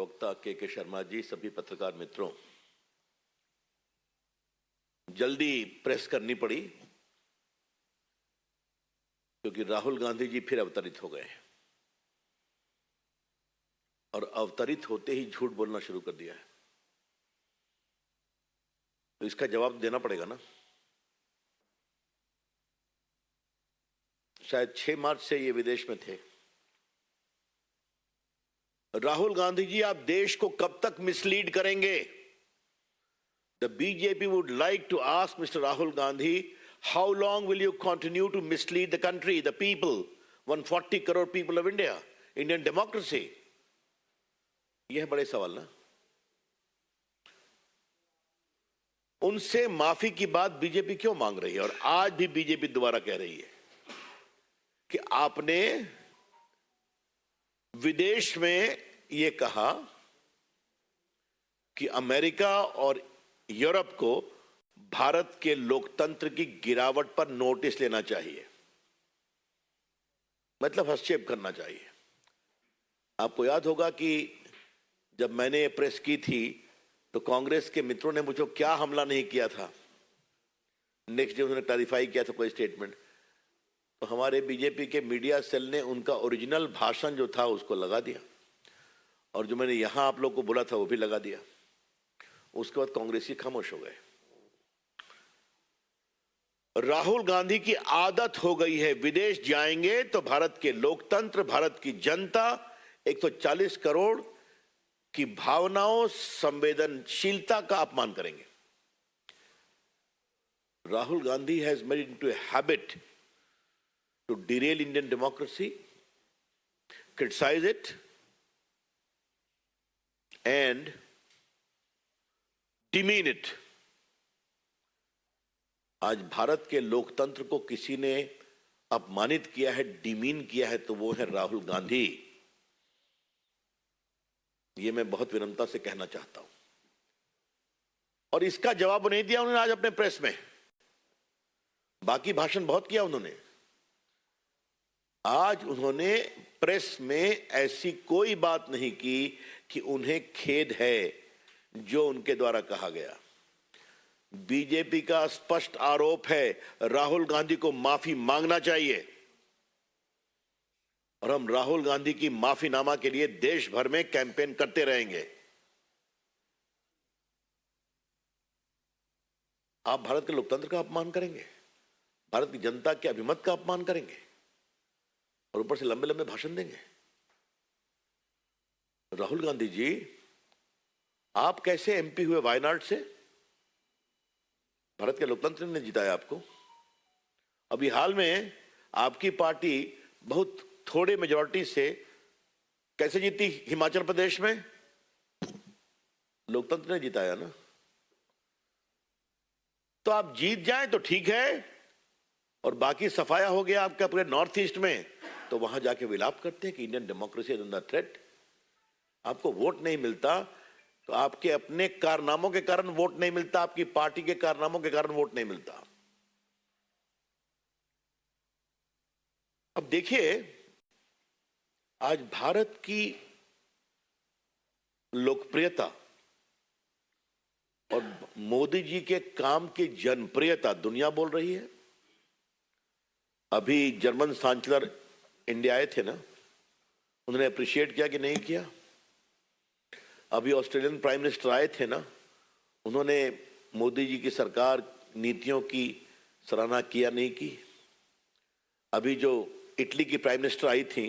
प्रवक्ता के शर्मा जी, सभी पत्रकार मित्रों, जल्दी प्रेस करनी पड़ी क्योंकि राहुल गांधी जी फिर अवतरित हो गए और अवतरित होते ही झूठ बोलना शुरू कर दिया है। तो इसका जवाब देना पड़ेगा ना। शायद 6 मार्च से ये विदेश में थे। राहुल गांधी जी, आप देश को कब तक मिसलीड करेंगे? The BJP would like to ask Mr. Rahul Gandhi, how long will you continue to mislead the country, the people, 140 crore people of India, Indian democracy? यह है बड़े सवाल ना। उनसे माफी की बात बीजेपी क्यों मांग रही है? और आज भी बीजेपी दोबारा कह रही है कि आपने विदेश में यह कहा कि अमेरिका और यूरोप को भारत के लोकतंत्र की गिरावट पर नोटिस लेना चाहिए, मतलब हस्तक्षेप करना चाहिए। आपको याद होगा कि जब मैंने प्रेस की थी तो कांग्रेस के मित्रों ने मुझे क्या हमला नहीं किया था। नेक्स्ट डे उन्होंने क्लैरिफाई किया था कोई स्टेटमेंट, तो हमारे बीजेपी के मीडिया सेल ने उनका ओरिजिनल भाषण जो था उसको लगा दिया और जो मैंने यहां आप लोग को बोला था वो भी लगा दिया। उसके बाद कांग्रेसी खामोश हो गए। राहुल गांधी की आदत हो गई है, विदेश जाएंगे तो भारत के लोकतंत्र, भारत की जनता, 140 करोड़ की भावनाओं, संवेदनशीलता का अपमान करेंगे। Rahul Gandhi has made it into a habit to derail Indian democracy, criticise it and demean it. आज भारत के लोकतंत्र को किसी ने अपमानित किया है, डिमीन किया है, तो वो है राहुल गांधी। ये मैं बहुत विनम्रता से कहना चाहता हूं और इसका जवाब नहीं दिया उन्होंने आज अपने प्रेस में। बाकी भाषण बहुत किया उन्होंने, आज उन्होंने प्रेस में ऐसी कोई बात नहीं की कि उन्हें खेद है जो उनके द्वारा कहा गया। बीजेपी का स्पष्ट आरोप है राहुल गांधी को माफी मांगना चाहिए और हम राहुल गांधी की माफीनामा के लिए देश भर में कैंपेन करते रहेंगे। आप भारत के लोकतंत्र का अपमान करेंगे, भारत की जनता के अभिमत का अपमान करेंगे और ऊपर से लंबे लंबे भाषण देंगे। राहुल गांधी जी, आप कैसे एमपी हुए वायनाड से? भारत के लोकतंत्र ने जिताया आपको। अभी हाल में आपकी पार्टी बहुत थोड़े मेजॉरिटी से कैसे जीती हिमाचल प्रदेश में? लोकतंत्र ने जिताया ना। तो आप जीत जाएं तो ठीक है और बाकी सफाया हो गया आपका पूरे नॉर्थ ईस्ट में, तो वहां जाके विलाप करते हैं कि Indian democracy is under threat. आपको वोट नहीं मिलता तो आपके अपने कारनामों के कारण वोट नहीं मिलता, आपकी पार्टी के कारनामों के कारण वोट नहीं मिलता। अब देखिए, आज भारत की लोकप्रियता और मोदी जी के काम की जनप्रियता दुनिया बोल रही है। अभी जर्मन चांसलर इंडिया आए थे ना, उन्होंने अप्रिशिएट किया कि नहीं किया? अभी ऑस्ट्रेलियन प्राइम मिनिस्टर आए थे ना, उन्होंने मोदी जी की सरकार नीतियों की सराहना किया नहीं की? अभी जो इटली की प्राइम मिनिस्टर आई थी,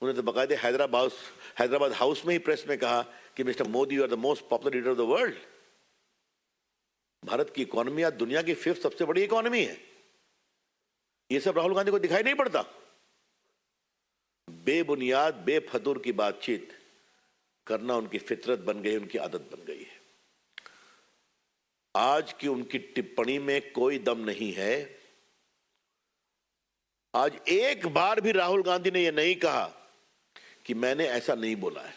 उन्होंने तो बाकायदे हैदराबाद हाउस में ही प्रेस में कहा कि mister Modi you are the most popular leader of the world. Bharat की इकोनॉमी आज दुनिया की 5th सबसे बड़ी इकोनॉमी है। ये सब राहुल गांधी को दिखाई नहीं पड़ता। बेबुनियाद, बेफजूल की बातचीत करना उनकी फितरत बन गई, उनकी आदत बन गई है। आज की उनकी टिप्पणी में कोई दम नहीं है। आज एक बार भी राहुल गांधी ने यह नहीं कहा कि मैंने ऐसा नहीं बोला है।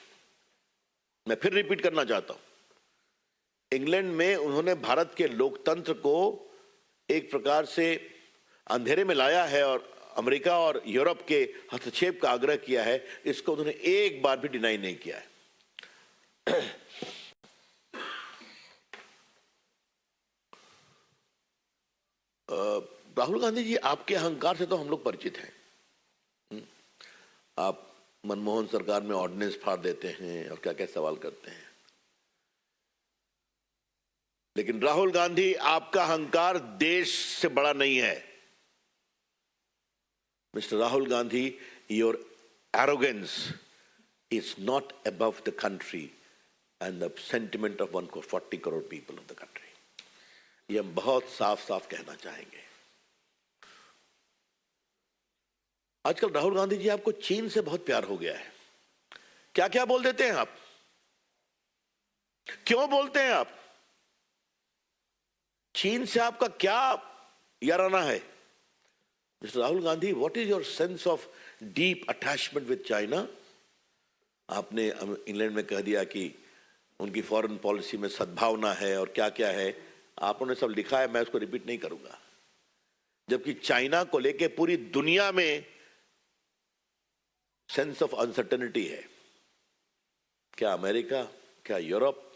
मैं फिर रिपीट करना चाहता हूं, इंग्लैंड में उन्होंने भारत के लोकतंत्र को एक प्रकार से अंधेरे में लाया है और अमेरिका और यूरोप के हस्तक्षेप का आग्रह किया है। इसको उन्होंने एक बार भी डिनाई नहीं किया है। राहुल गांधी जी, आपके अहंकार से तो हम लोग परिचित हैं। आप मनमोहन सरकार में ऑर्डिनेंस फाड़ देते हैं और क्या क्या सवाल करते हैं, लेकिन राहुल गांधी, आपका अहंकार देश से बड़ा नहीं है। Mister Rahul Gandhi, your arrogance is not above the country and the sentiment of 140 crore people of the country. ये हम बहुत साफ साफ कहना चाहेंगे। आजकल राहुल गांधी जी, आपको चीन से बहुत प्यार हो गया है। क्या क्या बोल देते हैं आप, क्यों बोलते हैं आप? चीन से आपका क्या याराना है? Mister Rahul Gandhi, what is your sense of deep attachment with China? आपने इंग्लैंड में कह दिया कि उनकी फॉरेन पॉलिसी में सद्भावना है और क्या क्या है, आपने सब लिखा है, मैं उसको रिपीट नहीं करूंगा। जबकि चाइना को लेके पूरी दुनिया में सेंस ऑफ अनसर्टेनिटी है। क्या अमेरिका, क्या यूरोप,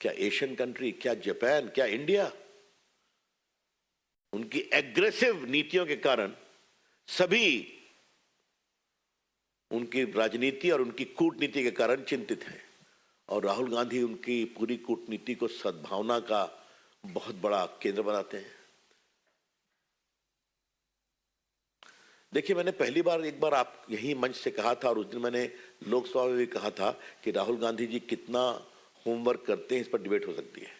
क्या एशियन कंट्री, क्या जापान, क्या इंडिया, उनकी एग्रेसिव नीतियों के कारण सभी उनकी राजनीति और उनकी कूटनीति के कारण चिंतित हैं। और राहुल गांधी उनकी पूरी कूटनीति को सद्भावना का बहुत बड़ा केंद्र बनाते हैं। देखिए, मैंने पहली बार एक बार आप यही मंच से कहा था, और उस दिन मैंने लोकसभा में भी कहा था कि राहुल गांधी जी कितना होमवर्क करते हैं, इस पर डिबेट हो सकती है।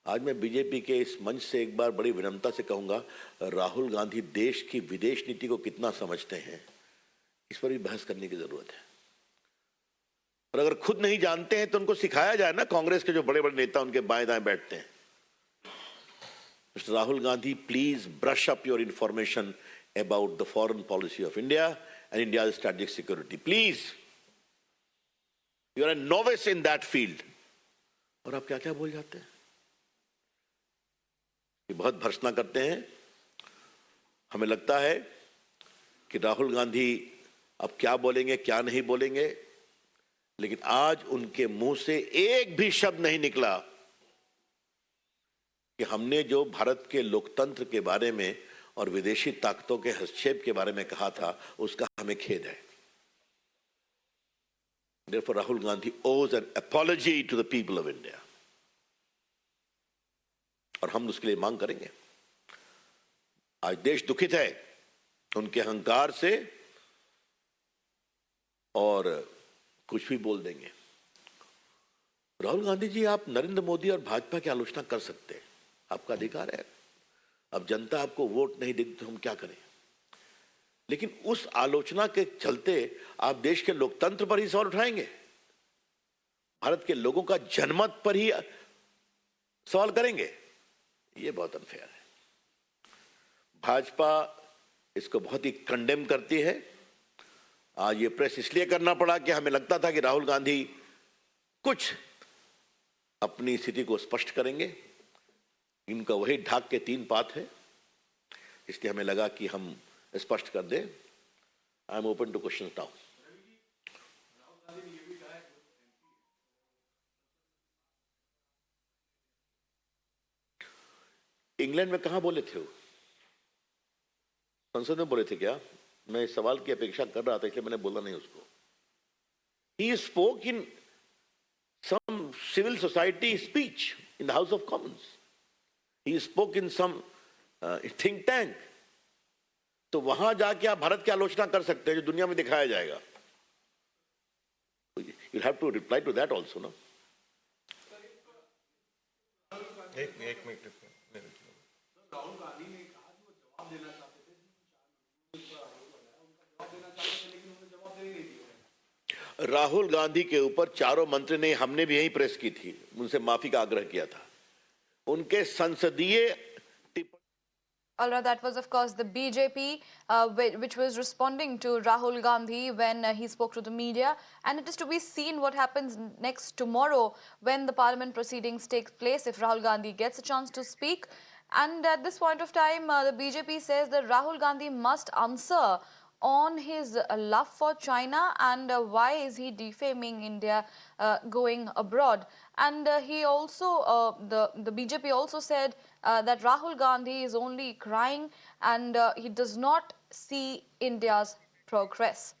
आज मैं बीजेपी के इस मंच से एक बार बड़ी विनम्रता से कहूंगा, राहुल गांधी देश की विदेश नीति को कितना समझते हैं, इस पर भी बहस करने की जरूरत है। और अगर खुद नहीं जानते हैं तो उनको सिखाया जाए ना। कांग्रेस के जो बड़े बड़े नेता उनके बाएं दाएं बैठते हैं। Mister Rahul Gandhi, please brush up your information about the foreign policy of India and India strategic security. Please, you are a novice in that field. और आप क्या क्या बोल जाते हैं, ये बहुत भर्त्सना करते हैं। हमें लगता है कि राहुल गांधी अब क्या बोलेंगे क्या नहीं बोलेंगे, लेकिन आज उनके मुंह से एक भी शब्द नहीं निकला कि हमने जो भारत के लोकतंत्र के बारे में और विदेशी ताकतों के हस्तक्षेप के बारे में कहा था, उसका हमें खेद है। Therefore, Rahul Gandhi owes an apology to the people of India. और हम उसके लिए मांग करेंगे। आज देश दुखित है उनके अहंकार से, और कुछ भी बोल देंगे। राहुल गांधी जी, आप नरेंद्र मोदी और भाजपा की आलोचना कर सकते हैं, आपका अधिकार है। अब जनता आपको वोट नहीं देती तो हम क्या करें? लेकिन उस आलोचना के चलते आप देश के लोकतंत्र पर ही सवाल उठाएंगे, भारत के लोगों का जनमत पर ही सवाल करेंगे। ये बहुत अनफेयर है। भाजपा इसको बहुत ही कंडेम करती है। आज ये प्रेस इसलिए करना पड़ा कि हमें लगता था कि राहुल गांधी कुछ अपनी स्थिति को स्पष्ट करेंगे। इनका वही ढाक के 3 पात है, इसलिए हमें लगा कि हम स्पष्ट कर दें। I am open to question now. England में कहां बोले थे वो? संसद में बोले थे क्या? मैं इस सवाल की अपेक्षा कर रहा था, इसलिए मैंने बोला नहीं उसको। He spoke in some civil society speech in the House of Commons. He spoke in some think tank. तो वहां जाके आप भारत की आलोचना कर सकते हैं जो दुनिया में दिखाया जाएगा। You'll have to reply to that also, no? एक मिनट। राहुल गांधी ने कहा कि वो जवाब देना चाहते थे, लेकिन उन्होंने जवाब देने नहीं दिया। राहुल गांधी के ऊपर चारों मंत्री ने, हमने भी यही प्रेस की थी, उनसे माफी का आग्रह किया था। उनके संसदीय All right, that was, of course, the BJP, which was responding to Rahul Gandhi when he spoke to the media. And it is to be seen what happens next tomorrow when the parliament proceedings take place, if Rahul Gandhi gets a chance to speak. And at this point of time, the BJP says that Rahul Gandhi must answer on his love for China and why is he defaming India going abroad. And he also, the BJP also said that Rahul Gandhi is only crying and he does not see India's progress.